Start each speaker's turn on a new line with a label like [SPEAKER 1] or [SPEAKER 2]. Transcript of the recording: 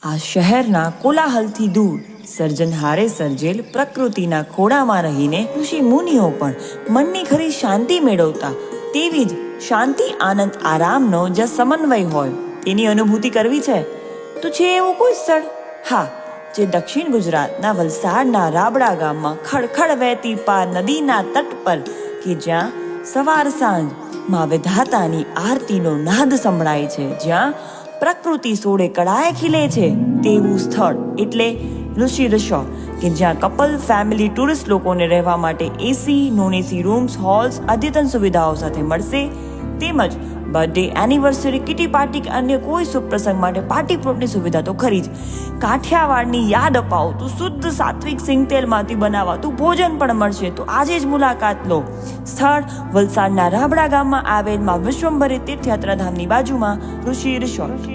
[SPEAKER 1] આ શહેરના કોલાહલથી દૂર સર્જનહારે સર્જેલ પ્રકૃતિના ખોળામાં રહીને ઋષિ મુનિઓ પણ મનની ખરી શાંતિ મેળવતા તેવી જ શાંતિ આનંદ આરામનો જ્યાં સમન્વય હોય તેની અનુભૂતિ કરવી છે તો છે એવું કોઈ સ્થળ? હા, જે દક્ષિણ ગુજરાતના વલસાડના રાબડા ગામમાં ખડખડ વહેતી પાર નદીના તટ પર કે જ્યાં સવાર સાંજ મા વિધાતાની આરતીનો નાદ સંભળાય છે, જ્યાં પ્રકૃતિ સોળે કળાએ ખીલે છે તેવું સ્થળ એટલે ઋષિ રિસોર્ટ કે જ્યાં કપલ ફેમિલી ટુરિસ્ટ લોકોને રહેવા માટે AC non AC rooms holes અદ્યતન સુવિધાઓ સાથે મળશે, તેમજ બર્થડે એનિવર્સરી કિટી પાર્ટી કે અન્ય કોઈ શુભ પ્રસંગ માટે પાર્ટી પ્લોટની સુવિધા તો ખરી જ. કાઠિયાવાડની યાદ અપાવતું શુદ્ધ સાત્વિક સિંગતેલમાંથી બનાવાતું ભોજન પણ મળશે. તો આજે જ મુલાકાત લો. સ્થળ વલસાડના રાબડા ગામમાં આવેલ માં વિશ્વંભરી તીર્થયાત્રા ધામની બાજુમાં ઋષિ રિસોર્ટ.